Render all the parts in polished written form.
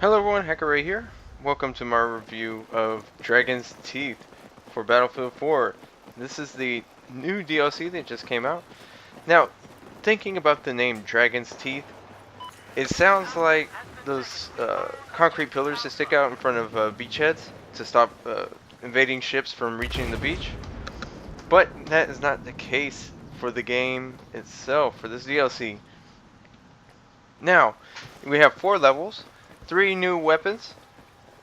Hello everyone, HackerRay here. Welcome to my review of Dragon's Teeth for Battlefield 4. This is the new DLC that just came out. Now, thinking about the name Dragon's Teeth, it sounds like those concrete pillars that stick out in front of beachheads to stop invading ships from reaching the beach. But that is not the case for the game itself, for this DLC. Now, we have 4 levels, 3 new weapons,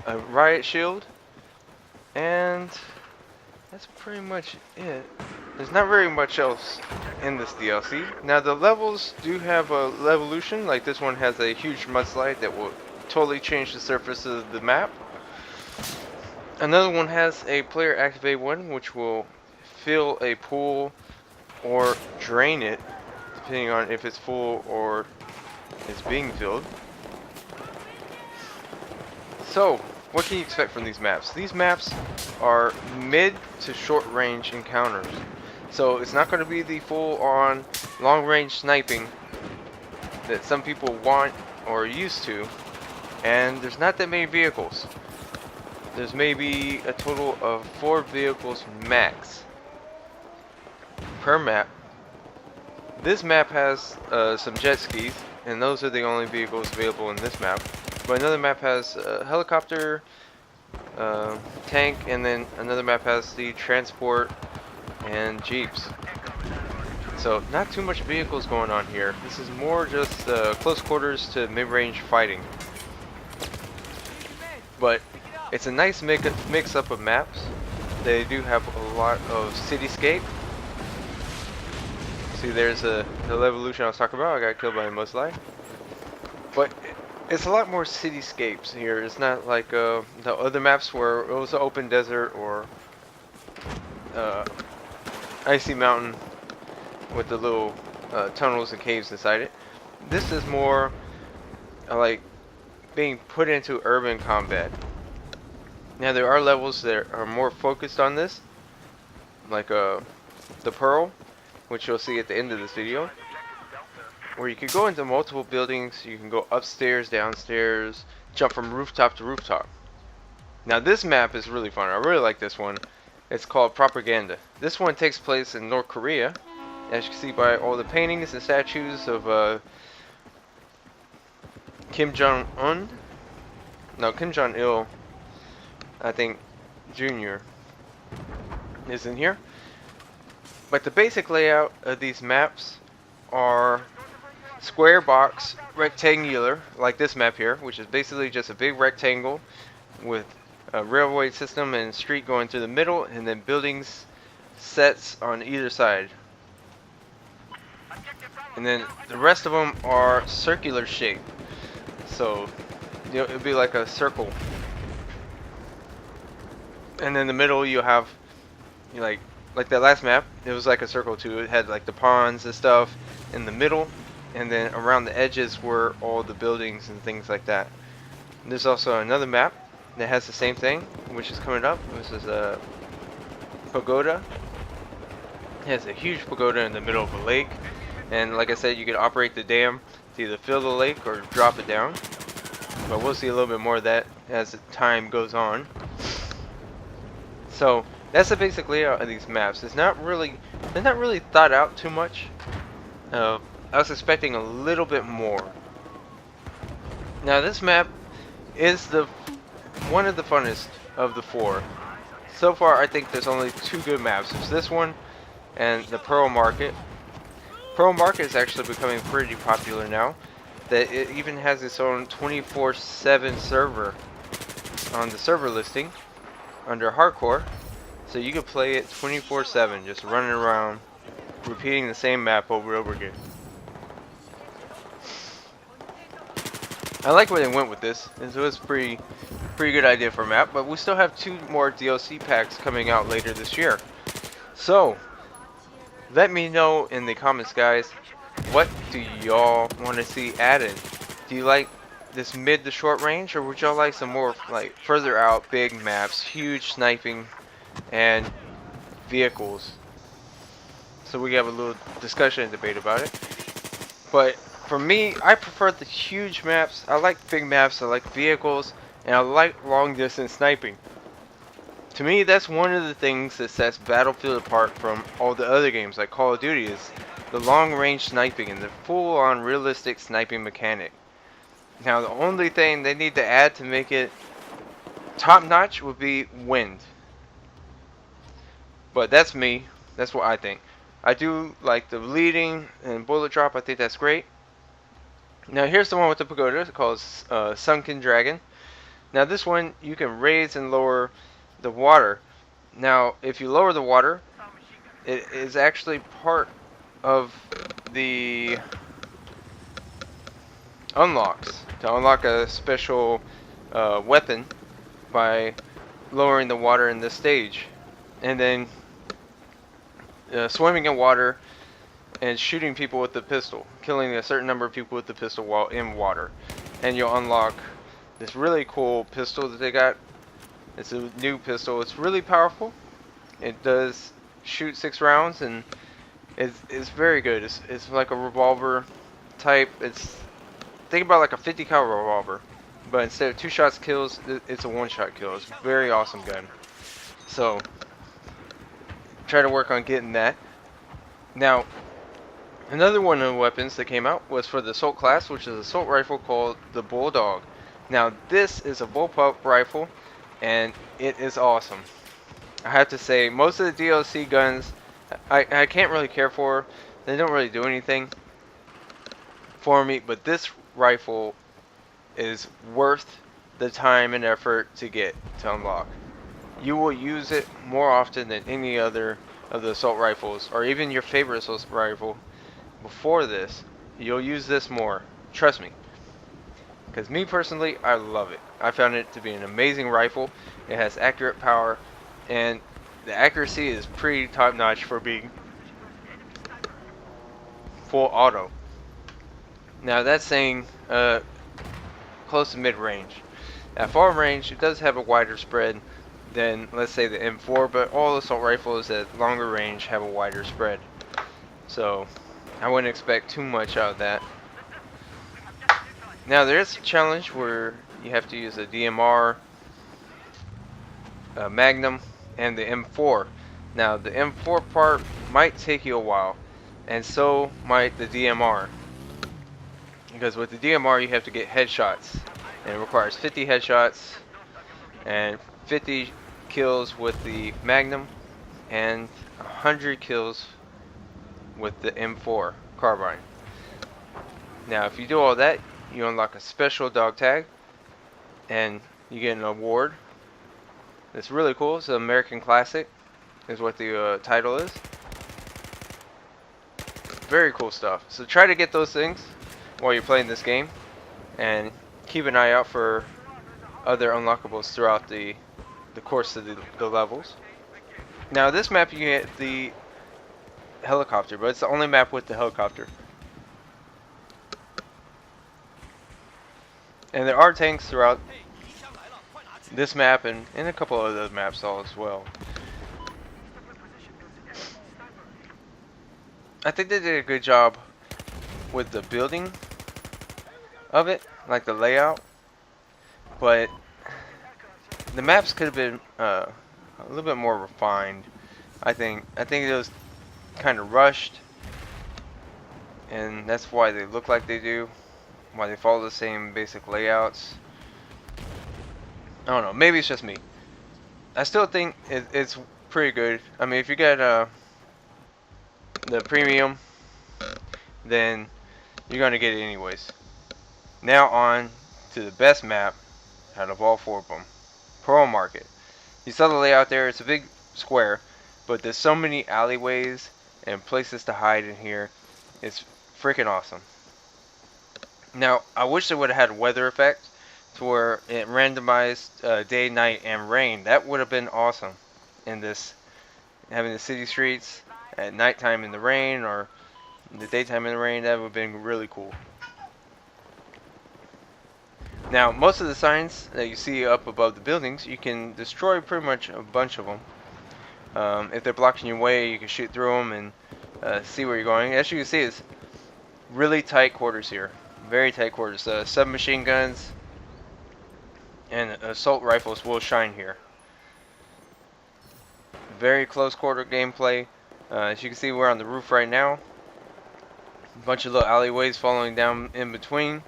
a riot shield, and that's pretty much it. There's not very much else in this DLC. Now the levels do have a levolution, like this one has a huge mudslide that will totally change the surface of the map. Another one has a player activate one, which will fill a pool or drain it, depending on if it's full or is being filled. So, what can you expect from these maps? These maps are mid to short range encounters. So it's not going to be the full on long range sniping that some people want or are used to. And there's not that many vehicles. There's maybe a total of 4 vehicles max per map. This map has some jet skis, and those are the only vehicles available in this map. But another map has a helicopter, tank, and then another map has the transport and jeeps. So not too much vehicles going on here. This is more just close quarters to mid-range fighting. But it's a nice mix-up of maps. They do have a lot of cityscape. See, there's the evolution I was talking about. I got killed by a mudslide. But it's a lot more cityscapes here. It's not like the other maps where it was an open desert or icy mountain with the little tunnels and caves inside it. This is more like being put into urban combat. Now there are levels that are more focused on this, like the Pearl, which you'll see at the end of this video, where you can go into multiple buildings. You can go upstairs, downstairs, jump from rooftop to rooftop. Now this map is really fun. I really like this one. It's called Propaganda. This one takes place in North Korea, as you can see by all the paintings and statues of Kim Jong-un. No, Kim Jong-il, I think, Jr. is in here. But the basic layout of these maps are square box, rectangular, like this map here, which is basically just a big rectangle with a railway system and street going through the middle, and then buildings sets on either side. And then the rest of them are circular shape, so it'll be like a circle. And in the middle you have like that last map, it was like a circle too. It had like the ponds and stuff in the middle, and then around the edges were all the buildings and things like that. There's also another map that has the same thing, which is coming up. This is a pagoda. It has a huge pagoda in the middle of a lake, and like I said, you can operate the dam to either fill the lake or drop it down. But we'll see a little bit more of that as the time goes on. So that's the basic layout of these maps. They're not really thought out too much. I was expecting a little bit more. Now this map is one of the funnest of the 4. So far I think there's only 2 good maps. It's this one and the Pearl Market. Pearl Market is actually becoming pretty popular now, that it even has its own 24/7 server on the server listing under hardcore. So you can play it 24/7, just running around, repeating the same map over and over again. I like where they went with this. It was pretty good idea for a map, but we still have 2 more DLC packs coming out later this year. So let me know in the comments, guys, what do y'all want to see added? Do you like this mid to short range, or would y'all like some more like further out big maps, huge sniping and vehicles? So we have a little discussion and debate about it. But for me, I prefer the huge maps. I like big maps. I like vehicles, and I like long distance sniping. To me, that's one of the things that sets Battlefield apart from all the other games like Call of Duty is the long range sniping and the full on realistic sniping mechanic. Now, the only thing they need to add to make it top notch would be wind. But that's me. That's what I think. I do like the bleeding and bullet drop. I think that's great. Now here's the one with the pagoda. It's called Sunken Dragon. Now this one you can raise and lower the water. Now if you lower the water, it is actually part of the unlocks to unlock a special weapon by lowering the water in this stage, and then swimming in water and shooting people with the pistol, killing a certain number of people with the pistol while in water, and you'll unlock this really cool pistol that they got. It's a new pistol. It's really powerful. It does shoot 6 rounds and it's very good. It's like a revolver type. It's think about like a 50 caliber revolver, but instead of 2 shots kills, it's a 1-shot kill. It's a very awesome gun. So try to work on getting that. Now another one of the weapons that came out was for the assault class, which is an assault rifle called the Bulldog. Now this is a bullpup rifle and it is awesome. I have to say most of the DLC guns I can't really care for. They don't really do anything for me, but this rifle is worth the time and effort to get to unlock. You will use it more often than any other of the assault rifles, or even your favorite assault rifle. Before this, you'll use this more. Trust me. Because me personally, I love it. I found it to be an amazing rifle. It has accurate power, and the accuracy is pretty top notch for being full auto. Now that's saying close to mid range. At far range, it does have a wider spread than, let's say, the M4, but all assault rifles at longer range have a wider spread. So I wouldn't expect too much out of that. Now there is a challenge where you have to use a DMR, a Magnum, and the M4. Now the M4 part might take you a while, and so might the DMR. Because with the DMR you have to get headshots, and it requires 50 headshots and 50 kills with the Magnum and 100 kills with the M4 carbine. Now if you do all that, you unlock a special dog tag and you get an award. It's really cool. It's an American Classic is what the title is. Very cool stuff. So try to get those things while you're playing this game, and keep an eye out for other unlockables throughout the course of the levels. Now this map you get the helicopter, but it's the only map with the helicopter. And there are tanks throughout this map and a couple of other maps all as well. I think they did a good job with the building of it, like the layout, but the maps could have been a little bit more refined. I think it was kind of rushed, and that's why they look like they do, why they follow the same basic layouts. I don't know, maybe it's just me. I still think it's pretty good. I mean, if you get the premium, then you're gonna get it anyways. Now on to the best map out of all 4 of them, Pearl Market. You saw the layout there. It's a big square, but there's so many alleyways and places to hide in here. It's freaking awesome. Now I wish they would have had weather effect to where it randomized day, night, and rain. That would have been awesome in this, having the city streets at nighttime in the rain or in the daytime in the rain. That would have been really cool. Now most of the signs that you see up above the buildings, you can destroy pretty much a bunch of them. If they're blocking your way, you can shoot through them and see where you're going. As you can see, Really tight quarters here. Very tight quarters. Submachine guns and assault rifles will shine here. Very close quarter gameplay. As you can see, we're on the roof right now. A bunch of little alleyways following down in between.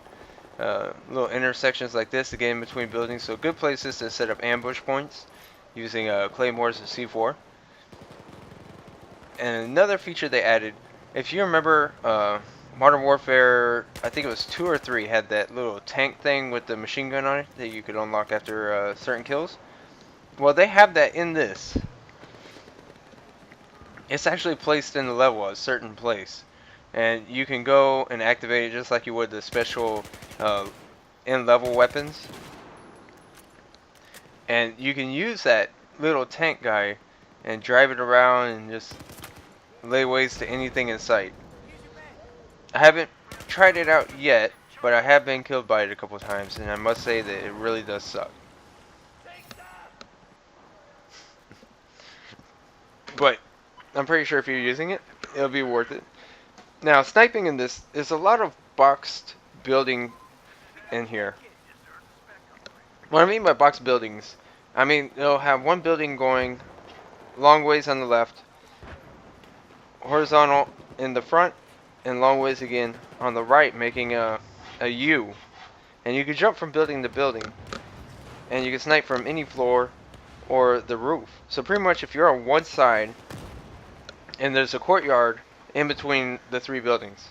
Little intersections like this to get in between buildings. So good places to set up ambush points using claymores of C4. And another feature they added, if you remember Modern Warfare, I think it was 2 or 3, had that little tank thing with the machine gun on it that you could unlock after certain kills. Well, they have that in this. It's actually placed in the level at a certain place. And you can go and activate it just like you would the special in-level weapons. And you can use that little tank guy and drive it around and just lay waste to anything in sight. I haven't tried it out yet, but I have been killed by it a couple times, and I must say that it really does suck. But I'm pretty sure if you're using it, it'll be worth it. Now, sniping in this is a lot of boxed building in here. What I mean by box buildings, I mean they'll have one building going long ways on the left, horizontal in the front, and long ways again on the right, making a U. And you can jump from building to building, and you can snipe from any floor or the roof. So pretty much if you're on one side and there's a courtyard in between the 3 buildings,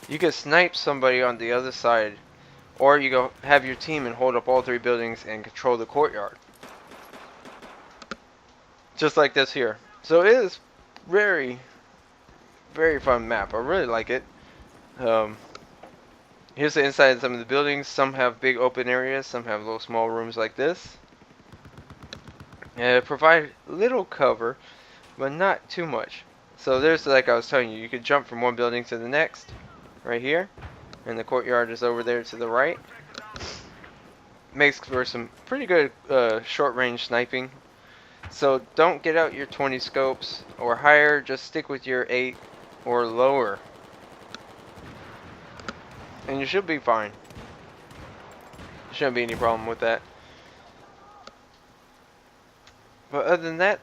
you can snipe somebody on the other side, or you go have your team and hold up all 3 buildings and control the courtyard. Just like this here. So it is very, very fun map. I really like it. Here's the inside of some of the buildings. Some have big open areas, some have little small rooms like this. And provide little cover, but not too much. So there's, like I was telling you, you could jump from one building to the next, right here. And the courtyard is over there to the right. Makes for some pretty good short range sniping. So don't get out your 20 scopes or higher, just stick with your 8 or lower. And you should be fine. Shouldn't be any problem with that. But other than that,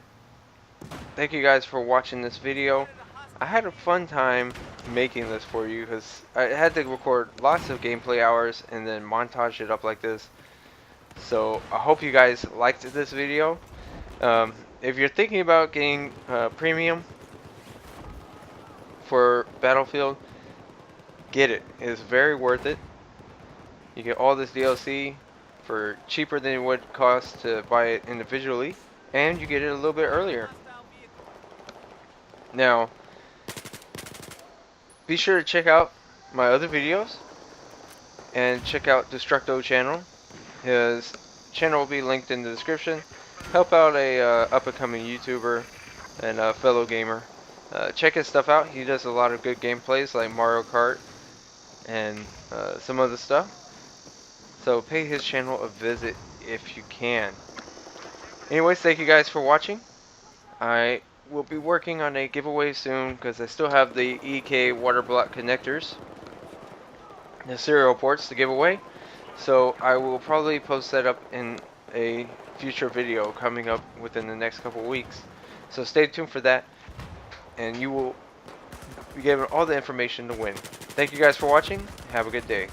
thank you guys for watching this video. I had a fun time making this for you because I had to record lots of gameplay hours and then montage it up like this. So I hope you guys liked this video. If you're thinking about getting premium for Battlefield, get it. It is very worth it. You get all this DLC for cheaper than it would cost to buy it individually, and you get it a little bit earlier. Now, be sure to check out my other videos and check out Destructo channel. His channel will be linked in the description. Help out a up-and-coming YouTuber and a fellow gamer. Check his stuff out. He does a lot of good gameplays like Mario Kart and some other stuff. So pay his channel a visit if you can. Anyways, thank you guys for watching. I will be working on a giveaway soon because I still have the EK water block connectors, the serial ports to give away. So I will probably post that up in a future video coming up within the next couple weeks. So stay tuned for that, and you will be given all the information to win. Thank you guys for watching. Have a good day.